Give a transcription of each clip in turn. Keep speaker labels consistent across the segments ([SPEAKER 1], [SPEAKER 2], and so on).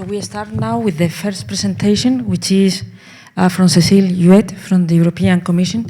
[SPEAKER 1] So we start now with the first presentation, which is from Cécile Huet from the European Commission.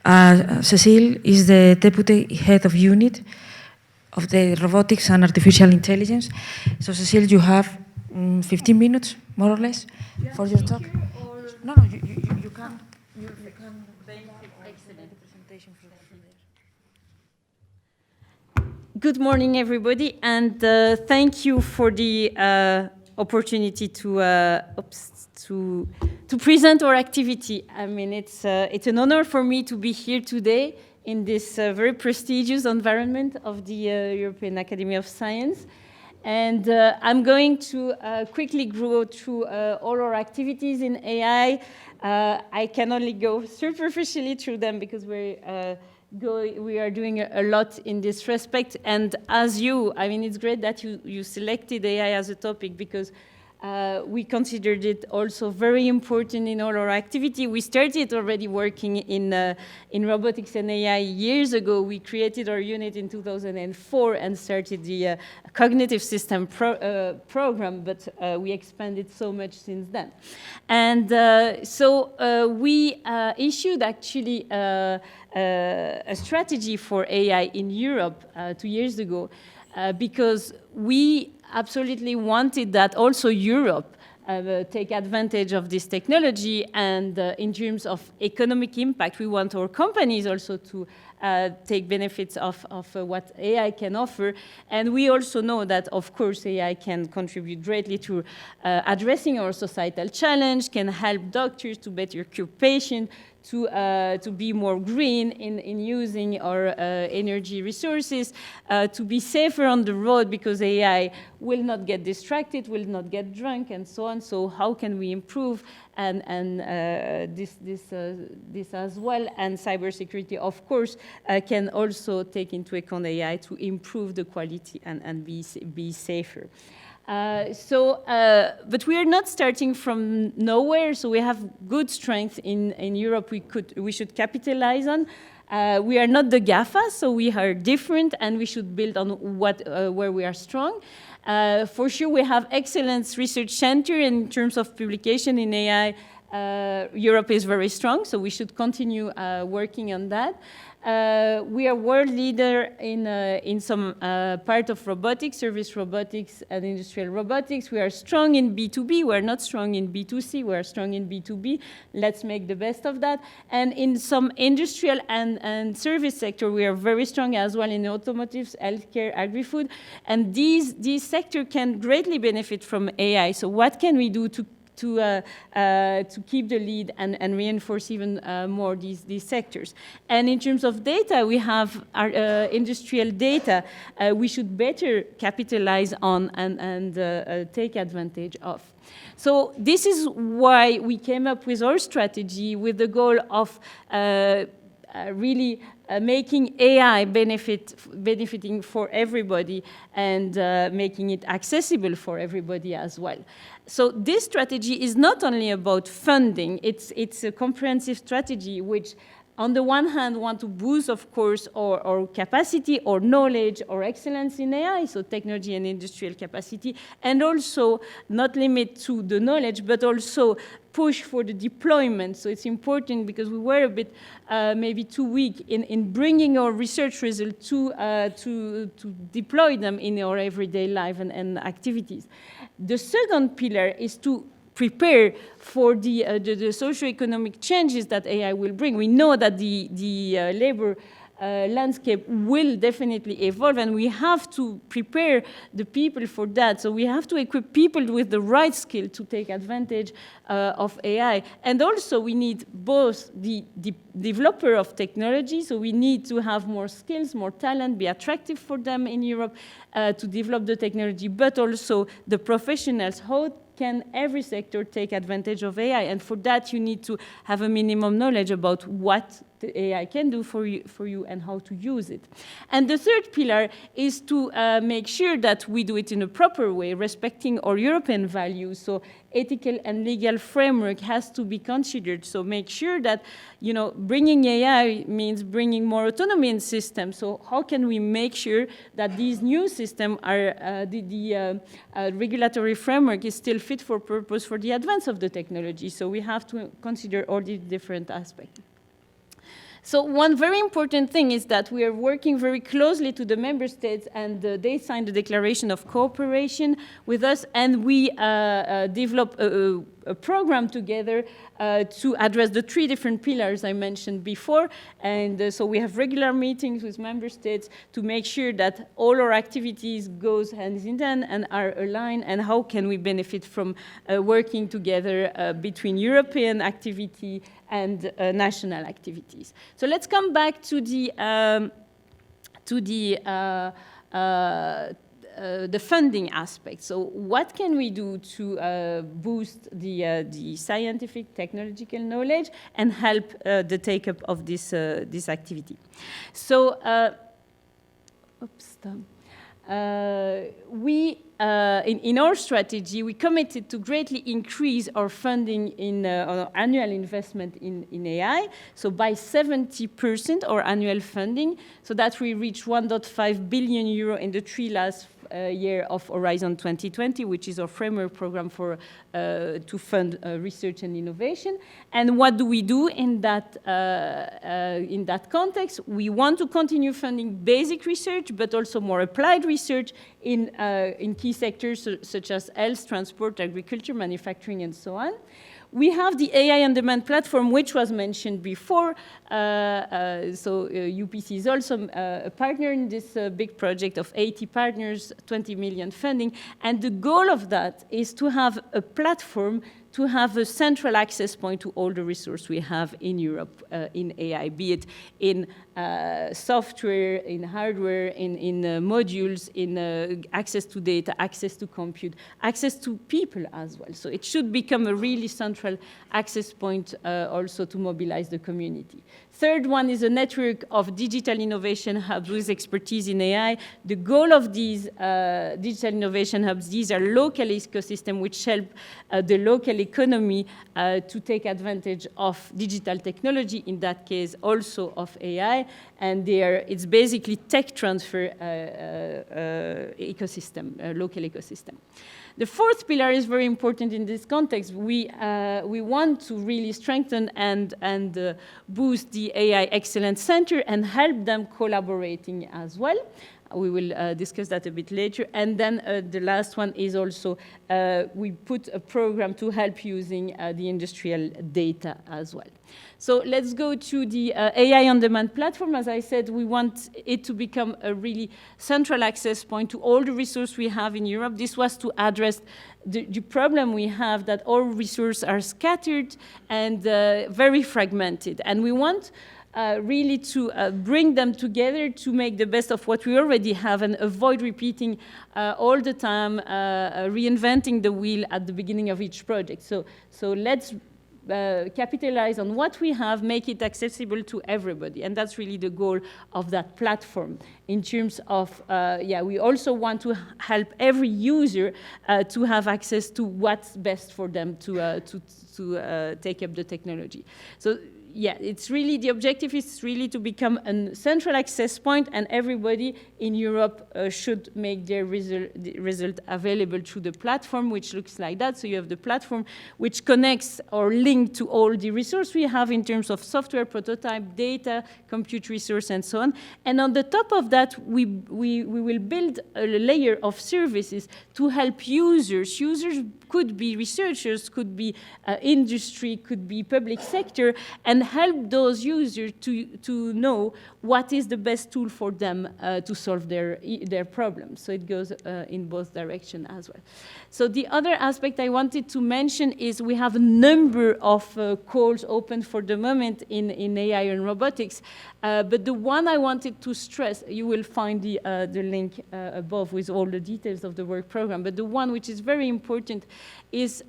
[SPEAKER 1] Cécile is the Deputy Head of Unit of the Robotics and Artificial Intelligence. So Cécile, you have 15 minutes, more or less, for your talk. No, you can. You can excellent presentation from there.
[SPEAKER 2] Good morning, everybody, and thank you for the opportunity to present our activity. I mean, it's an honor for me to be here today in this very prestigious environment of the European Academy of Science. And I'm going to quickly go through all our activities in AI. I can only go superficially through them because we are doing a lot in this respect. And as I mean, it's great that you selected AI as a topic because we considered it also very important in all our activity. We started already working in robotics and AI years ago. We created our unit in 2004 and started the cognitive system program, but we expanded so much since then. And so we issued actually a strategy for AI in Europe 2 years ago because we absolutely wanted that also Europe take advantage of this technology, and in terms of economic impact, we want our companies also to take benefits of what AI can offer. And we also know that, of course, AI can contribute greatly to addressing our societal challenge, can help doctors to better cure patients, to be more green in using our energy resources, to be safer on the road because AI will not get distracted, will not get drunk, and so on. So how can we improve this as well? And cybersecurity, of course, can also take into account AI to improve the quality and be safer. But we are not starting from nowhere, so we have good strength in Europe we should capitalize on. We are not the GAFA, so we are different, and we should build on where we are strong. For sure, we have excellent research center in terms of publication in AI. Europe is very strong, so we should continue working on that. We are world leader in some part of robotics, service robotics and industrial robotics. We are strong in B2B. We are not strong in B2C. We are strong in B2B. Let's make the best of that. And in some industrial and service sector, we are very strong as well in automotive, healthcare, agri-food. And these sectors can greatly benefit from AI. So what can we do to keep the lead and reinforce even more these sectors? And in terms of data, we have our industrial data we should better capitalize on and take advantage of. So this is why we came up with our strategy with the goal of really making AI benefiting for everybody and making it accessible for everybody as well. So this strategy is not only about funding, it's a comprehensive strategy which on the one hand want to boost, of course, our capacity, our knowledge, our excellence in AI, so technology and industrial capacity, and also not limit to the knowledge, but also push for the deployment. So it's important because we were a bit maybe too weak in bringing our research results to deploy them in our everyday life and activities. The second pillar is to prepare for the socio-economic changes that AI will bring. We know that the labor landscape will definitely evolve, and we have to prepare the people for that. So we have to equip people with the right skill to take advantage of AI. And also we need both the developer of technology, so we need to have more skills, more talent, be attractive for them in Europe to develop the technology, but also the professionals. How can every sector take advantage of AI? And for that, you need to have a minimum knowledge about what the AI can do for you and how to use it. And the third pillar is to make sure that we do it in a proper way, respecting our European values. So ethical and legal framework has to be considered. So make sure that, you know, bringing AI means bringing more autonomy in systems. So how can we make sure that these new systems are, the regulatory framework is still fit for purpose for the advance of the technology? So we have to consider all these different aspects. So one very important thing is that we are working very closely to the member states, and they signed a declaration of cooperation with us, and we develop a program together to address the three different pillars I mentioned before. And so we have regular meetings with member states to make sure that all our activities goes hand in hand and are aligned, and how can we benefit from working together between European activity and national activities. So let's come back to the funding aspect. So what can we do to boost the scientific, technological knowledge and help the take-up of this activity? So, in our strategy, we committed to greatly increase our funding in our annual investment in AI. So by 70% our annual funding, so that we reach 1.5 billion euro in the last year of Horizon 2020, which is our framework program for to fund research and innovation. And what do we do in that context? We want to continue funding basic research, but also more applied research in key sectors such as health, transport, agriculture, manufacturing, and so on. We have the AI on demand platform, which was mentioned before. UPC is also a partner in this big project of 80 partners, 20 million funding. And the goal of that is to have a platform to have a central access point to all the resources we have in Europe in AI, be it in software, in hardware, in modules, in access to data, access to compute, access to people as well. So it should become a really central access point also to mobilize the community. Third one is a network of digital innovation hubs with expertise in AI. The goal of these digital innovation hubs, these are local ecosystems which help the local economy to take advantage of digital technology, in that case also of AI, and it's basically tech transfer ecosystem, local ecosystem. The fourth pillar is very important in this context. We want to really strengthen and boost the AI Excellence Center and help them collaborating as well. We will discuss that a bit later. And then the last one is also we put a program to help using the industrial data as well. So let's go to the AI on demand platform. As I said, we want it to become a really central access point to all the resources we have in Europe. This was to address the problem we have that all resources are scattered and very fragmented. And we want really to bring them together to make the best of what we already have and avoid repeating all the time, reinventing the wheel at the beginning of each project. So let's capitalize on what we have, make it accessible to everybody. And that's really the goal of that platform. In terms of, we also want to help every user to have access to what's best for them to take up the technology. So yeah, it's really, the objective is really to become a central access point, and everybody in Europe should make their result available through the platform, which looks like that. So you have the platform which connects or links to all the resources we have in terms of software, prototype, data, compute resource, and so on. And on the top of that, we will build a layer of services to help users. Users could be researchers, could be industry, could be public sector, and help those users to know what is the best tool for them to solve their problems. So it goes in both directions as well. So the other aspect I wanted to mention is we have a number of calls open for the moment in AI and robotics. But the one I wanted to stress, you will find the link above with all the details of the work program, but the one which is very important is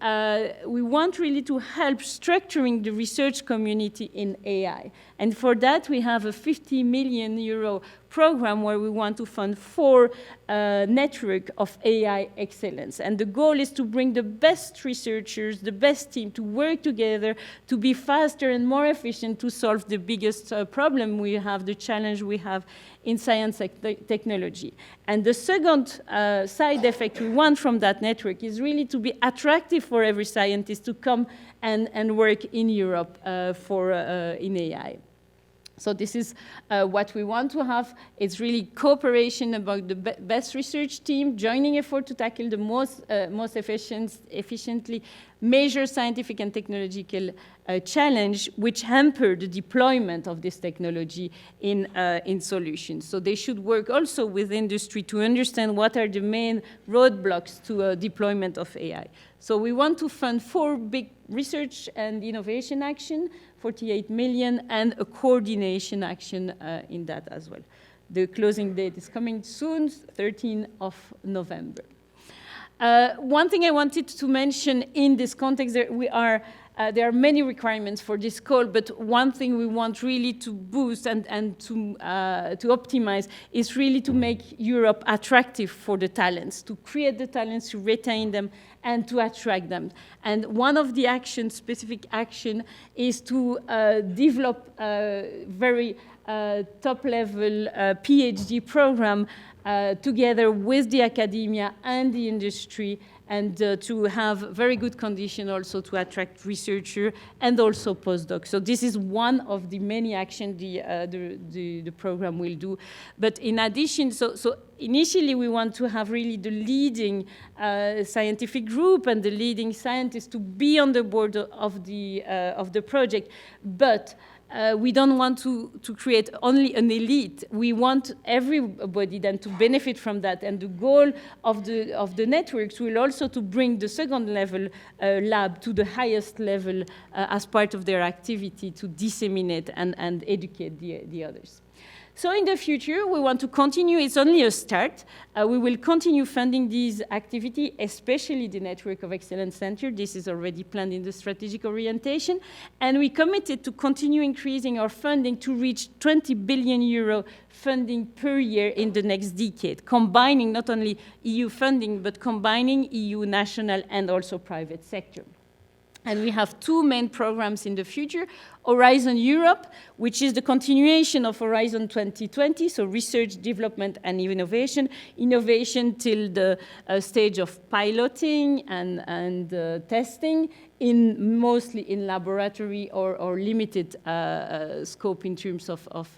[SPEAKER 2] we want really to help structuring the research community in AI. And for that, we have a 50 million euro program where we want to fund 4 network of AI excellence. And the goal is to bring the best researchers, the best team to work together to be faster and more efficient to solve the biggest problem we have, the challenge we have in science technology. And the second side effect we want from that network is really to be attractive for every scientist to come and work in Europe in AI. So this is what we want to have. It's really cooperation about the best research team, joining effort to tackle the most efficiently major scientific and technological challenge which hamper the deployment of this technology in solutions. So they should work also with industry to understand what are the main roadblocks to deployment of AI. So we want to fund 4 big research and innovation action, 48 million, and a coordination action in that as well. The closing date is coming soon, 13th of November. One thing I wanted to mention in this context, there are many requirements for this call, but one thing we want really to boost and to optimize is really to make Europe attractive for the talents, to create the talents, to retain them, and to attract them. And one of the specific action, is to develop a very top-level PhD program together with the academia and the industry, and to have very good condition also to attract researchers and also postdocs. So this is one of the many actions the program will do. But in addition, so initially we want to have really the leading scientific group and the leading scientists to be on the board of the project, but we don't want to create only an elite. We want everybody then to benefit from that. And the goal of the networks will also to bring the second level lab to the highest level as part of their activity to disseminate and educate the others. So in the future, we want to continue. It's only a start. We will continue funding these activities, especially the Network of Excellence Center. This is already planned in the strategic orientation. And we committed to continue increasing our funding to reach 20 billion euro funding per year in the next decade, combining not only EU funding, but combining EU, national, and also private sector. And we have 2 main programs in the future. Horizon Europe, which is the continuation of Horizon 2020, so research, development, and innovation. Innovation till the stage of piloting and testing, mostly in laboratory or limited scope in terms of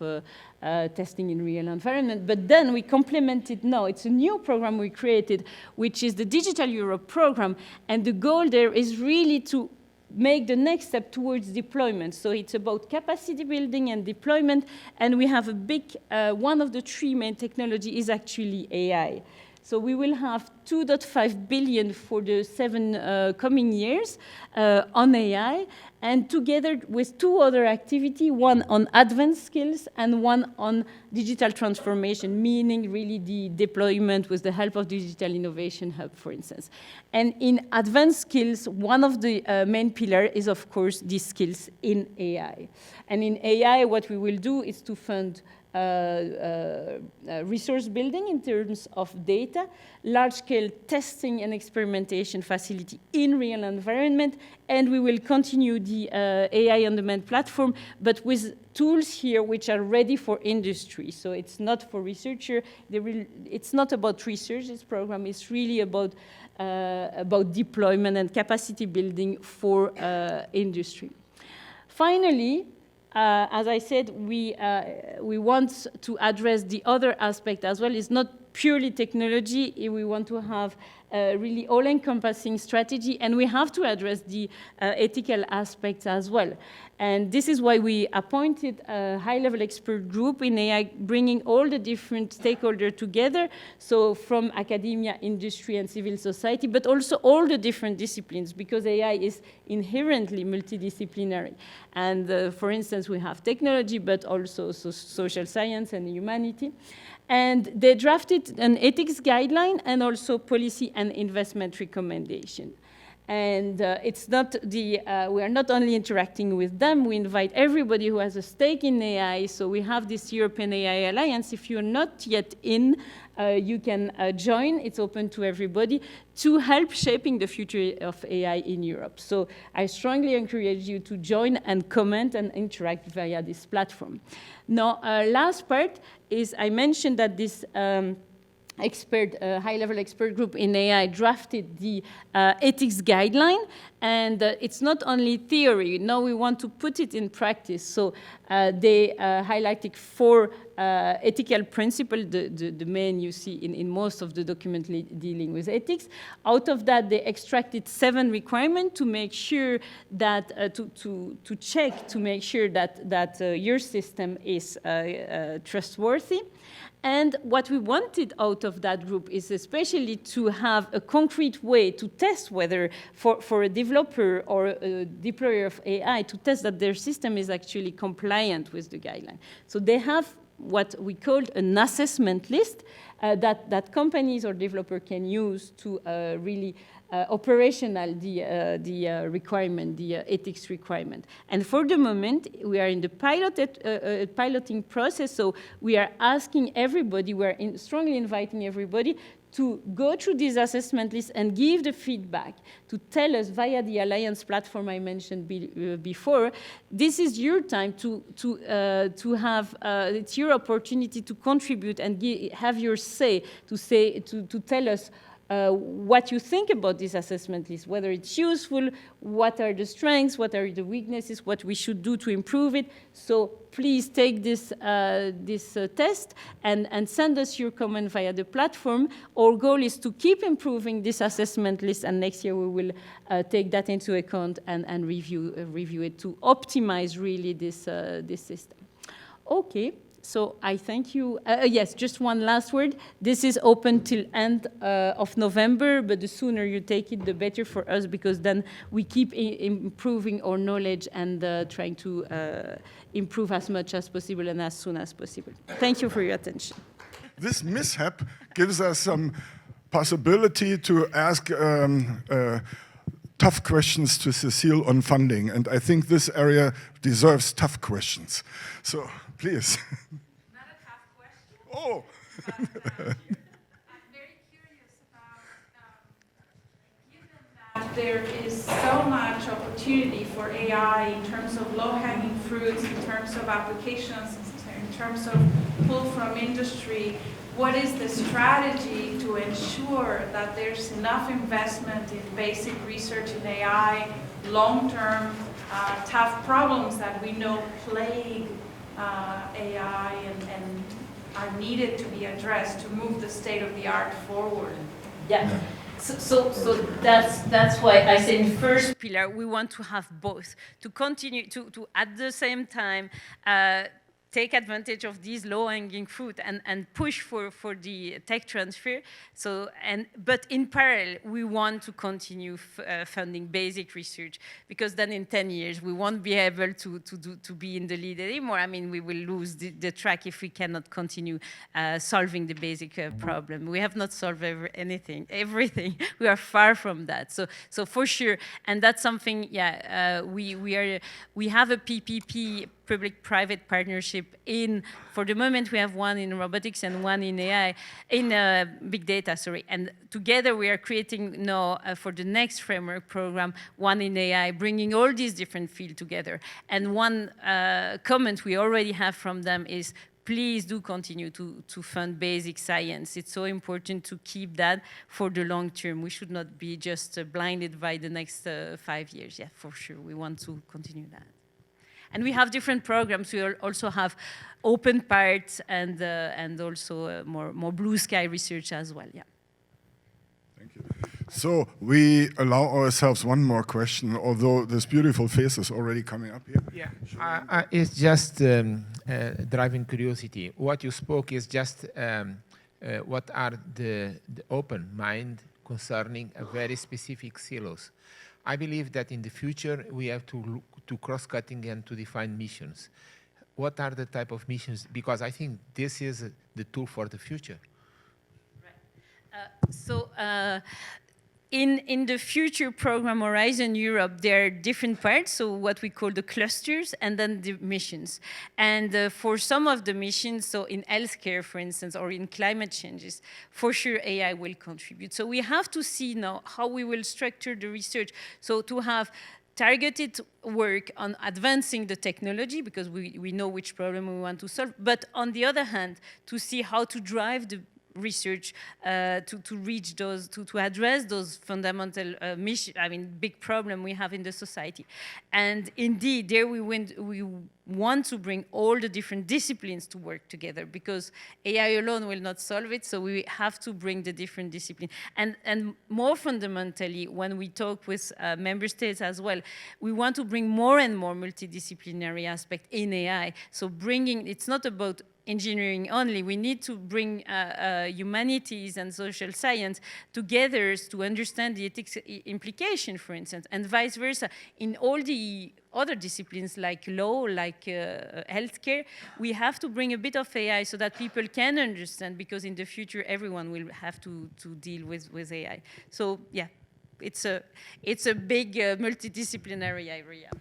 [SPEAKER 2] testing in real environment. But then we complement it now. It's a new program we created, which is the Digital Europe program. And the goal there is really to make the next step towards deployment. So it's about capacity building and deployment. And we have a big, one of the 3 main technology is actually AI. So we will have 2.5 billion for the 7 coming years on AI, and together with 2 other activities, one on advanced skills and one on digital transformation, meaning really the deployment with the help of Digital Innovation Hub, for instance. And in advanced skills, one of the main pillars is, of course, these skills in AI. And in AI, what we will do is to fund resource building in terms of data, large-scale testing and experimentation facility in real environment, and we will continue the AI on-demand platform, but with tools here which are ready for industry. So it's not for researcher. It's not about research. This program is really about deployment and capacity building for industry. Finally, as I said, we want to address the other aspect as well. It's not purely technology. We want to have a really all-encompassing strategy, and we have to address the ethical aspects as well. And this is why we appointed a high-level expert group in AI, bringing all the different stakeholders together, so from academia, industry, and civil society, but also all the different disciplines, because AI is inherently multidisciplinary. And for instance, we have technology, but also social science and humanity. And they drafted an ethics guideline and also policy and investment recommendation. And it's not we are not only interacting with them, we invite everybody who has a stake in AI. So we have this European AI Alliance. If you're not yet in, you can join. It's open to everybody to help shaping the future of AI in Europe. So I strongly encourage you to join and comment and interact via this platform. Now, last part is I mentioned that this high-level expert group in AI drafted the ethics guideline, and it's not only theory. Now we want to put it in practice. So they highlighted 4 ethical principles, the main you see in most of the document dealing with ethics. Out of that, they extracted 7 requirements to make sure that, to check, to make sure that your system is trustworthy. And what we wanted out of that group is especially to have a concrete way to test whether, for a developer or a deployer of AI, to test that their system is actually compliant with the guideline. So they have what we called an assessment list that companies or developers can use to really operational the requirement, the ethics requirement. And for the moment, we are in the piloting process, so we are asking everybody, we are strongly inviting everybody to go through this assessment list and give the feedback, to tell us via the Alliance platform I mentioned before, this is your time to have, it's your opportunity to contribute and have your say, to tell us what you think about this assessment list, whether it's useful, what are the strengths, what are the weaknesses, what we should do to improve it. So please take this, test and send us your comment via the platform. Our goal is to keep improving this assessment list, and next year we will take that into account and review it to optimize really this system. Okay. So I thank you. Yes, just one last word. This is open till end of November, but the sooner you take it, the better for us, because then we keep improving our knowledge and trying to improve as much as possible and as soon as possible. Thank you for your attention.
[SPEAKER 3] This mishap gives us some possibility to ask tough questions to Cécile on funding, and I think this area deserves tough questions. So, please.
[SPEAKER 4] Not a tough question.
[SPEAKER 3] Oh.
[SPEAKER 4] But, I'm very curious about, given that there is so much opportunity for AI in terms of low-hanging fruits, in terms of applications, in terms of pull from industry, what is the strategy to ensure that there's enough investment in basic research in AI, long-term, tough problems that we know plague AI and are needed to be addressed to move the state of the art forward?
[SPEAKER 2] Yeah. So that's why I say in first pillar we want to have both, to continue to at the same time take advantage of these low-hanging fruit and push for the tech transfer. So, but in parallel, we want to continue funding basic research, because then in 10 years, we won't be able to be in the lead anymore. I mean, we will lose the track if we cannot continue solving the basic problem. We have not solved everything. We are far from that. So for sure, and that's something, yeah, we have a PPP, public-private partnership for the moment we have one in robotics and one in AI, in big data, sorry. And together we are creating now, for the next framework program, one in AI, bringing all these different fields together. And one comment we already have from them is, please do continue to fund basic science. It's so important to keep that for the long term. We should not be just blinded by the next 5 years. Yeah, for sure, we want to continue that. And we have different programs. We also have open parts and also more blue sky research as well. Yeah.
[SPEAKER 3] Thank you. So we allow ourselves one more question, although this beautiful face is already coming up here.
[SPEAKER 5] Yeah, it's just driving curiosity. What you spoke is just what are the open mind concerning a very specific silos. I believe that in the future we have to look to cross-cutting and to define missions. What are the type of missions? Because I think this is the tool for the future.
[SPEAKER 2] Right. in the future program Horizon Europe, there are different parts, so what we call the clusters, and then the missions. And for some of the missions, so in healthcare, for instance, or in climate changes, for sure AI will contribute. So we have to see now how we will structure the research. So to have targeted work on advancing the technology, because we know which problem we want to solve, but on the other hand, to see how to drive the research to reach those, to address those fundamental big problem we have in the society. And indeed, there we want to bring all the different disciplines to work together, because AI alone will not solve it, so we have to bring the different disciplines. And more fundamentally, when we talk with member states as well, we want to bring more and more multidisciplinary aspect in AI. So bringing, it's not about engineering only. We need to bring humanities and social science together to understand the ethics implication, for instance, and vice versa. In all the other disciplines like law, like healthcare, we have to bring a bit of AI so that people can understand, because in the future everyone will have to deal with AI. So yeah, it's a big multidisciplinary area.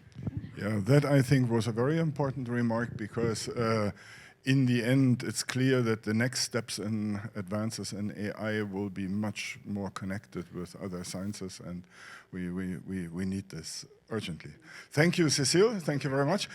[SPEAKER 3] Yeah, that I think was a very important remark, because in the end, it's clear that the next steps in advances in AI will be much more connected with other sciences, and we need this urgently. Thank you, Cécile. Thank you very much.